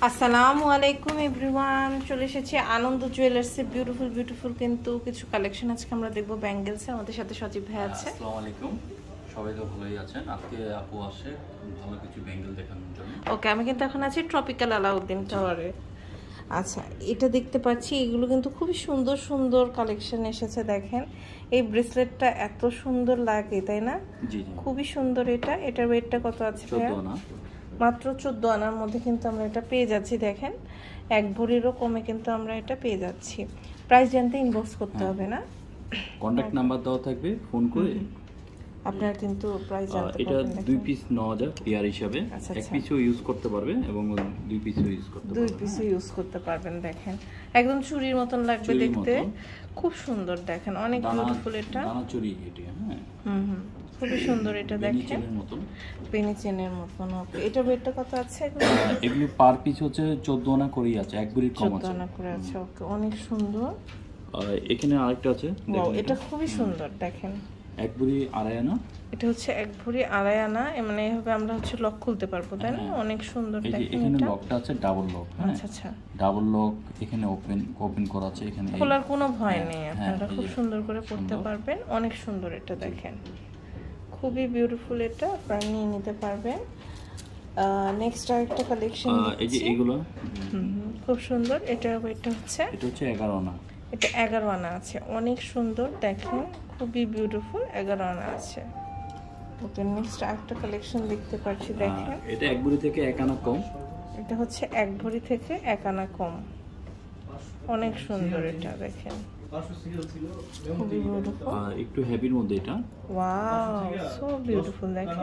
আসসালামু আলাইকুম এভরিওয়ান, চলে এসেছি আনন্দ জুয়েলার্সের বিউটিফুল কিন্তু কিছু কালেকশন আজকে আমরা দেখব ব্যাঙ্গেলসের। আমাদের সাথে সজীব ভাই আছে। আসসালামু আলাইকুম, সবাই তো ভালোই আছেন। আজকে আপু আসে ভালো কিছু ব্যাঙ্গেল দেখানোর জন্য। ওকে, আমি কিন্তু এখন আছি ট্রপিক্যাল আলাউদ্দিন টাওয়ারে। আচ্ছা, এটা দেখতে পাচ্ছি, এগুলো কিন্তু খুবই সুন্দর সুন্দর কালেকশন এসেছে। দেখেন এই ব্রেসলেটটা এত সুন্দর লাগে, তাই না? জি জি, খুবই সুন্দর। এটার ওয়েটটা কত আছে? 14 আনা, মাত্র 14 আনার মধ্যে কিন্তু আমরা এটা পেয়ে যাচ্ছি। দেখেন এক ভরিরও কমে কিন্তু আমরা এটা পেয়ে যাচ্ছি। প্রাইস জানতে ইনবক্স করতে হবে না, কন্টাক্ট নাম্বার দেওয়া থাকবে, ফোন করে আপনারা কিন্তু প্রাইস জানতে এটা পারবেন। 2 পিস নেওয়া যায় পেয়ার হিসাবে, আচ্ছা, এক পিসও ইউজ করতে পারবে এবং 2 পিসও ইউজ করতে পারবে। 2 পিসও ইউজ করতে পারবেন। দেখেন একদম চুড়ির মতন লাগবে দেখতে, খুব সুন্দর। দেখেন অনেক বিউটিফুল এটা, দানা চুড়ি এটা। হ্যাঁ খুবই সুন্দর এটা। দেখেন পেনি চেনের মতন। ওকে, এটা ওয়েটটা কত আছে? এগুলো পার পিস হচ্ছে 14 আনা করেই আছে, এক ভরি কম আছে। 14 আনা করে আছে। ওকে, অনেক সুন্দর। এখানে আরেকটা আছে, ওয়াও, এটা খুবই সুন্দর। দেখেন এক ভরি আড়াই আনা, এটা হচ্ছে এক ভরি আড়াই আনা, মানে এভাবে আমরা হচ্ছে লক খুলতে পারবো, তাই না? অনেক সুন্দর। দেখেন এখানে লকটা আছে ডাবল লক। আচ্ছা আচ্ছা, ডাবল লক, এখানে ওপেন করা আছে, এখানে খোলার কোনো ভয় নেই, আপনারা খুব সুন্দর করে পড়তে পারবেন। অনেক সুন্দর এটা। দেখেন খুবই বিউটিফুল এটা, আপনারা নিয়ে নিতে পারবেন। নেক্সট আরেকটা কালেকশন এই যে এগুলো খুব সুন্দর। এটা হচ্ছে 11 আনা, এটা 11 আনা আছে। অনেক সুন্দর, দেখেন খুবই বিউটিফুল, 11 আনা আছে। ওকে, নেক্সট আরেকটা কালেকশন দেখতে পাচ্ছি। দেখেন এটা এক ভরি থেকে 1 আনা কম, এটা হচ্ছে এক ভরি থেকে 1 আনা কম। অনেক সুন্দর এটা। দেখেন খুবই বিউটিফুল, একটু হেভির মধ্যে এটা। Wow, so beautiful. দেখেন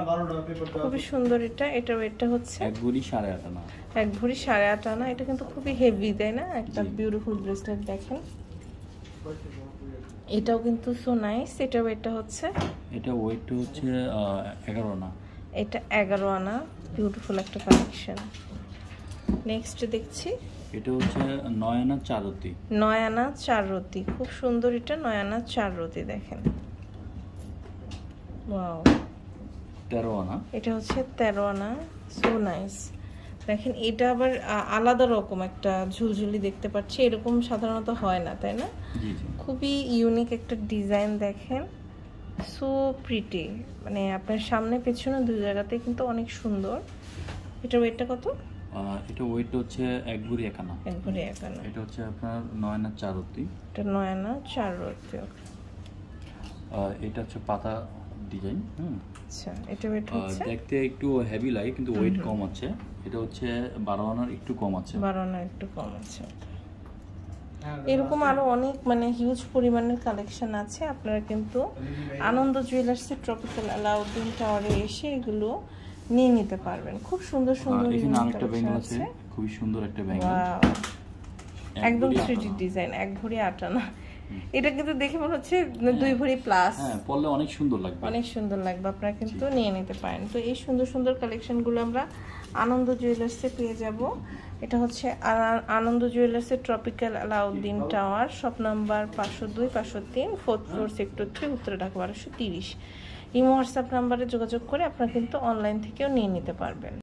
খুবই সুন্দর এটা। এটা ওয়েটটা হচ্ছে এক ভরি 8.5 আনা, এক ভরি 8.5 আনা। এটা কিন্তু খুবই হেভি, তাই না? একটা বিউটিফুল ব্রেসলেট। দেখেন এটাও কিন্তু সো নাইস। এটা ওয়েটটা হচ্ছে, এটা ওয়েটটা হচ্ছে 11 আনা, এটা 11 আনা। বিউটিফুল একটা কালেকশন। নেক্সট দেখছি, এটা হচ্ছে 9 আনা 4 রতি, 9 আনা 4 রতি। খুব সুন্দর এটা, 9 আনা 4 রতি। দেখেন ওয়াও, 13 আনা, এটা হচ্ছে 13 আনা। So nice. দেখেন এটা আবার আলাদা রকম একটা ঝুলঝুলি দেখতে পাচ্ছি, এরকম সাধারণত হয় না, তাই না? জি জি, খুবই ইউনিক একটা ডিজাইন। দেখেন সো প্রিটি, মানে আপনার সামনে পেছনে দুই জায়গাতে কিন্তু অনেক সুন্দর। এটা ওয়েটটা কত? এটা ওয়েটটা হচ্ছে এক ভরি 1 আনা, এক ভরি 1 আনা। এটা হচ্ছে আপনার 9 আনা 4 রতি, এটা 9 আনা 4 রতি। এটা হচ্ছে পাতা ডিজাইন। আচ্ছা, এটা ওয়েট হচ্ছে, দেখতে একটু হেভি লাগে কিন্তু ওয়েট কম আছে। এটা হচ্ছে 12 আনার একটু কম আছে, 12 আনার একটু কম আছে। এরকম আরো অনেক মানে হিউজ পরিমাণের কালেকশন আছে। আপনারা কিন্তু আনন্দ জুয়েলার্সের ট্রপিক্যাল আলাউদ্দিন টাওয়ারে এসে এগুলো নিয়ে নিতে পারবেন। খুব সুন্দর সুন্দর এখানে আরেকটা ব্যাঙ্গেল আছে, খুবই সুন্দর একটা ব্যাঙ্গেল, একদম 3D ডিজাইন, এক ভরি 8 আনা। এটা কিন্তু দেখে মনে হচ্ছে 2 ভরি প্লাস। হ্যাঁ, পরলে অনেক সুন্দর লাগবে, অনেক সুন্দর লাগবে। আপনারা কিন্তু নিয়ে নিতে পারেন। তো এই সুন্দর সুন্দর কালেকশনগুলো আমরা আনন্দ জুয়েলার্সে পেয়ে যাব। এটা হচ্ছে আনন্দ জুয়েলার্সের tropical Alauddin tower, shop number 502 503, 4th floor, sector 3, উত্তর ঢাকা 1230। ইমো হোয়াটসঅ্যাপ নাম্বারে যোগাযোগ করে আপনারা কিন্তু অনলাইন থেকেও নিয়ে নিতে পারবেন।